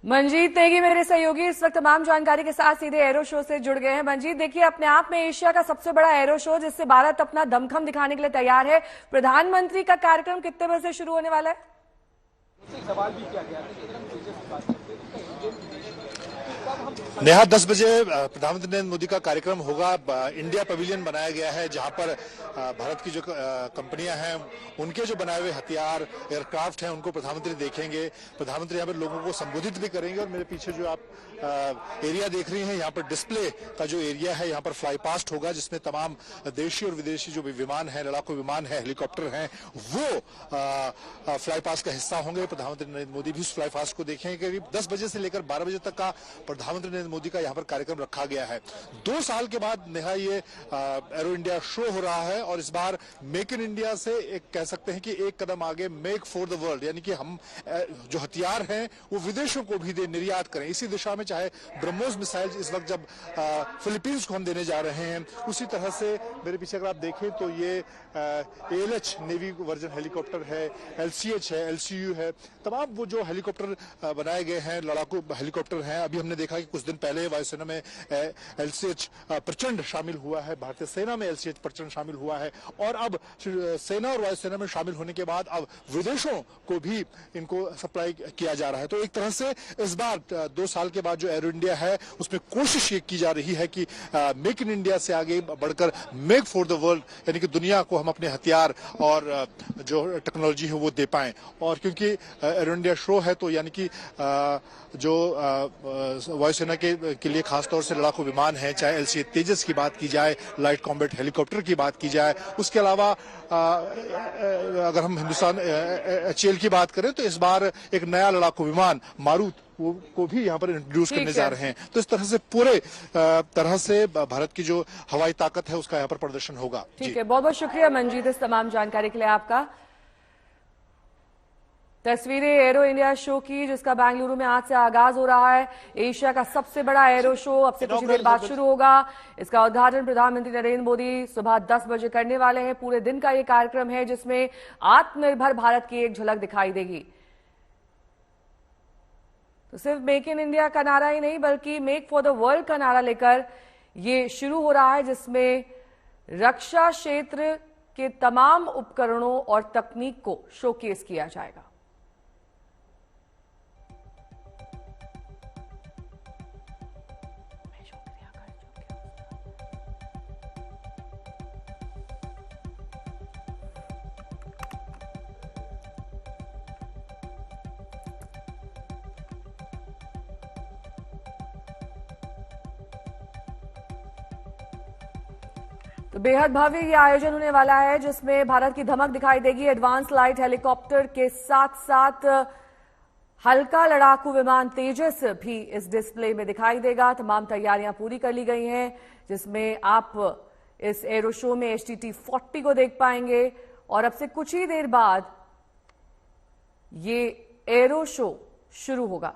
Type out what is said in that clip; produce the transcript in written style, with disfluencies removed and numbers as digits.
मंजीत नेगी मेरे सहयोगी इस वक्त तमाम जानकारी के साथ सीधे एरो शो से जुड़ गए हैं। मंजीत, देखिए, अपने आप में एशिया का सबसे बड़ा एरो शो जिससे भारत अपना दमखम दिखाने के लिए तैयार है। प्रधानमंत्री का कार्यक्रम कितने बजे से शुरू होने वाला है? सवाल भी किया गया था। नेहा 10 बजे प्रधानमंत्री नरेंद्र मोदी का कार्यक्रम होगा। इंडिया पवेलियन बनाया गया है जहां पर भारत की जो कंपनियां हैं उनके जो बनाए हुए हथियार एयरक्राफ्ट हैं उनको प्रधानमंत्री देखेंगे। प्रधानमंत्री यहां पर लोगों को संबोधित भी करेंगे। और मेरे पीछे जो आप एरिया देख रही हैं, यहाँ पर डिस्प्ले का जो एरिया है, यहाँ पर फ्लाई पास्ट होगा जिसमें तमाम देशी और विदेशी जो भी विमान है, लड़ाकू विमान है, हेलीकॉप्टर हैं, वो फ्लाई पास्ट का हिस्सा होंगे। प्रधानमंत्री नरेंद्र मोदी भी उस फ्लाई पास्ट को देखेंगे। करीब 10 बजे से लेकर 12 बजे तक का प्रधानमंत्री नरेंद्र मोदी का यहाँ पर कार्यक्रम रखा गया है। 2 साल के बाद नेहा ये एरो इंडिया शो हो रहा है और इस बार मेक इन इंडिया से एक कह सकते हैं कि एक कदम आगे मेक फॉर द वर्ल्ड, यानी कि हम जो हथियार हैं वो विदेशों को भी निर्यात करें। इसी दिशा में चाहे ब्रह्मोस मिसाइल इस वक्त जब फिलीपींस को हम देने जा रहे हैं, उसी तरह से मेरे पीछे अगर आप देखें तो ये ALH नेवी वर्जन हेलीकॉप्टर है, LCH है, LCU है, तमाम वो जो हेलीकॉप्टर बनाए गए हैं लड़ाकू हेलीकॉप्टर हैं। अभी हमने देखा कि कुछ दिन पहले वायुसेना में LCH प्रचंड शामिल हुआ है, भारतीय सेना में LCH प्रचंड शामिल हुआ है और अब सेना और वायुसेना में शामिल होने के बाद अब विदेशों को भी इनको सप्लाई किया जा रहा है। तो एक तरह से इस बार 2 साल के बाद जो एरो इंडिया है उसमें कोशिश ये की जा रही है कि मेक इन इंडिया से आगे बढ़कर मेक फॉर द वर्ल्ड, यानी कि दुनिया को हम अपने हथियार और जो टेक्नोलॉजी है वो दे पाएं। और क्योंकि एरो इंडिया शो है तो यानी कि जो वायुसेना के लिए खासतौर से लड़ाकू विमान है, चाहे LCH तेजस की बात की जाए, लाइट कॉम्बैट हेलीकॉप्टर की बात की जाए, उसके अलावा अगर हम हिंदुस्तान HAL की बात करें तो इस बार एक नया लड़ाकू विमान मारुत को भी यहाँ पर इंट्रोड्यूस करने जा रहे हैं। तो इस तरह से पूरे तरह से भारत की जो हवाई ताकत है उसका यहाँ पर प्रदर्शन होगा। ठीक है, बहुत बहुत शुक्रिया मंजीत इस तमाम जानकारी के लिए आपका। तस्वीरें एरो इंडिया शो की जिसका बेंगलुरु में आज से आगाज हो रहा है। एशिया का सबसे बड़ा एरो शो अब से कुछ ही देर बाद शुरू होगा। इसका उद्घाटन प्रधानमंत्री नरेंद्र मोदी सुबह 10 बजे करने वाले हैं। पूरे दिन का ये कार्यक्रम है जिसमें आत्मनिर्भर भारत की एक झलक दिखाई देगी। तो सिर्फ मेक इन इंडिया का नारा ही नहीं बल्कि मेक फॉर द वर्ल्ड का नारा लेकर ये शुरू हो रहा है जिसमें रक्षा क्षेत्र के तमाम उपकरणों और तकनीक को शोकेस किया जाएगा। तो बेहद भव्य ये आयोजन होने वाला है जिसमें भारत की धमक दिखाई देगी। एडवांस लाइट हेलीकॉप्टर के साथ साथ हल्का लड़ाकू विमान तेजस भी इस डिस्प्ले में दिखाई देगा। तमाम तैयारियां पूरी कर ली गई हैं जिसमें आप इस एरो शो में HTT-40 को देख पाएंगे और अब से कुछ ही देर बाद ये एरो शो शुरू होगा।